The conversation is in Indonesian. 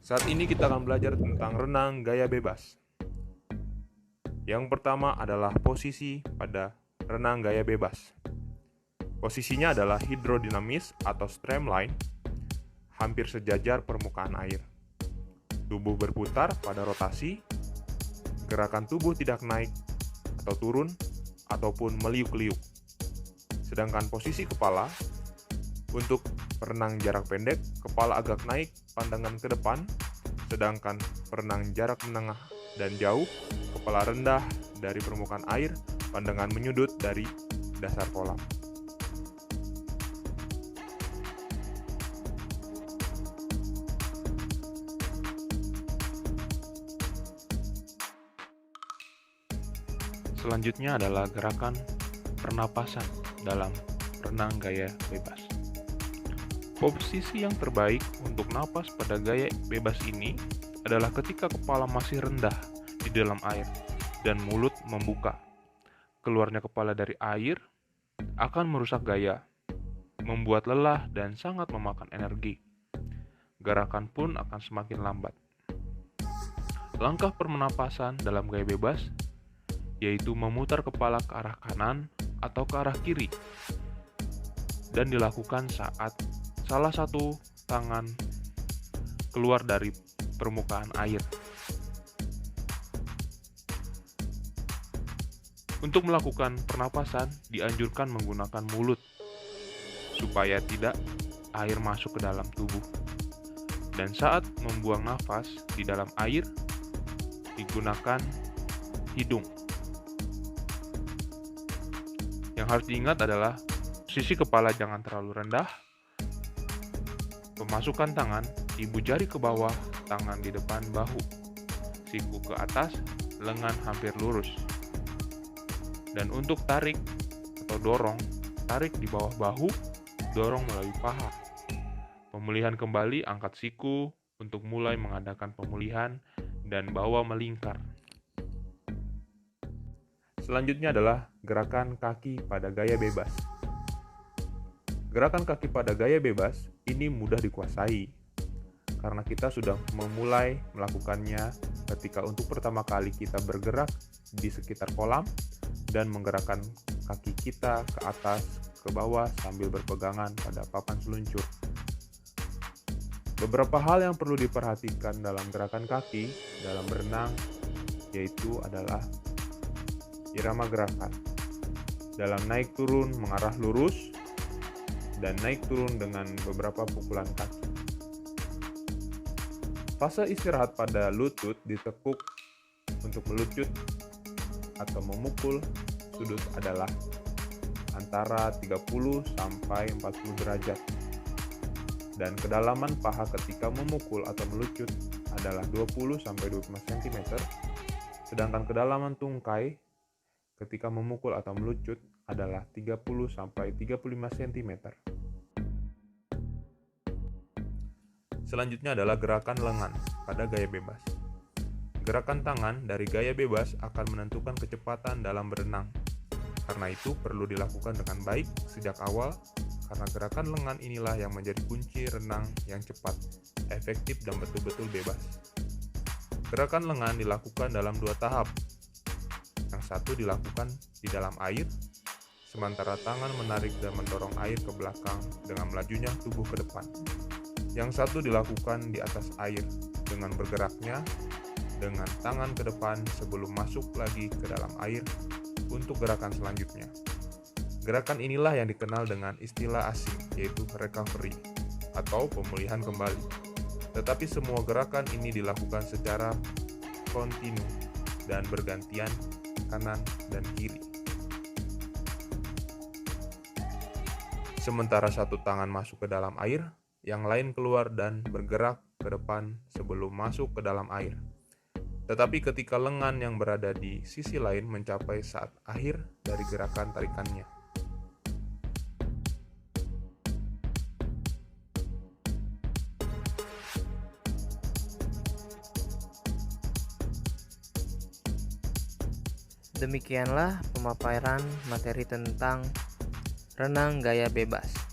Saat ini kita akan belajar tentang renang gaya bebas. Yang pertama adalah posisi pada renang gaya bebas. Posisinya adalah hidrodinamis atau streamline, hampir sejajar permukaan air. Tubuh berputar pada rotasi, gerakan tubuh tidak naik atau turun, ataupun meliuk-liuk. Sedangkan posisi kepala, untuk perenang jarak pendek, kepala agak naik, pandangan ke depan, sedangkan perenang jarak menengah dan jauh, kepala rendah dari permukaan air, pandangan menyudut dari dasar kolam. Selanjutnya adalah gerakan pernapasan dalam renang gaya bebas. Posisi yang terbaik untuk napas pada gaya bebas ini adalah ketika kepala masih rendah di dalam air dan mulut membuka. Keluarnya kepala dari air akan merusak gaya, membuat lelah dan sangat memakan energi. Gerakan pun akan semakin lambat. Langkah pernapasan dalam gaya bebas yaitu memutar kepala ke arah kanan atau ke arah kiri, dan dilakukan saat salah satu tangan keluar dari permukaan air. Untuk melakukan pernapasan, dianjurkan menggunakan mulut supaya tidak air masuk ke dalam tubuh. Dan saat membuang nafas di dalam air, digunakan hidung. Yang harus diingat adalah posisi kepala jangan terlalu rendah, pemasukan tangan, ibu jari ke bawah, tangan di depan bahu, siku ke atas, lengan hampir lurus. Dan untuk tarik atau dorong, tarik di bawah bahu, dorong melalui paha. Pemulihan kembali, angkat siku untuk mulai mengadakan pemulihan dan bawa melingkar. Selanjutnya adalah gerakan kaki pada gaya bebas. Gerakan kaki pada gaya bebas ini mudah dikuasai karena kita sudah memulai melakukannya ketika untuk pertama kali kita bergerak di sekitar kolam dan menggerakkan kaki kita ke atas, ke bawah sambil berpegangan pada papan seluncur. Beberapa hal yang perlu diperhatikan dalam gerakan kaki dalam berenang yaitu adalah irama gerakan dalam naik turun mengarah lurus dan naik turun dengan beberapa pukulan kaki. Fase istirahat pada lutut ditekuk untuk melucut atau memukul sudut adalah antara 30 sampai 40 derajat. Dan kedalaman paha ketika memukul atau melucut adalah 20 sampai 25 cm, sedangkan kedalaman tungkai ketika memukul atau melucut adalah 30 sampai 35 cm. Selanjutnya adalah gerakan lengan pada gaya bebas. Gerakan tangan dari gaya bebas akan menentukan kecepatan dalam berenang. Karena itu perlu dilakukan dengan baik sejak awal, karena gerakan lengan inilah yang menjadi kunci renang yang cepat, efektif, dan betul-betul bebas. Gerakan lengan dilakukan dalam 2 tahap. Yang satu dilakukan di dalam air, sementara tangan menarik dan mendorong air ke belakang dengan melajunya tubuh ke depan. Yang satu dilakukan di atas air dengan bergeraknya dengan tangan ke depan sebelum masuk lagi ke dalam air untuk gerakan selanjutnya. Gerakan inilah yang dikenal dengan istilah asing, yaitu recovery atau pemulihan kembali. Tetapi semua gerakan ini dilakukan secara kontinu dan bergantian kanan dan kiri. Sementara satu tangan masuk ke dalam air, yang lain keluar dan bergerak ke depan sebelum masuk ke dalam air. Tetapi ketika lengan yang berada di sisi lain mencapai saat akhir dari gerakan tarikannya. Demikianlah pemaparan materi tentang renang gaya bebas.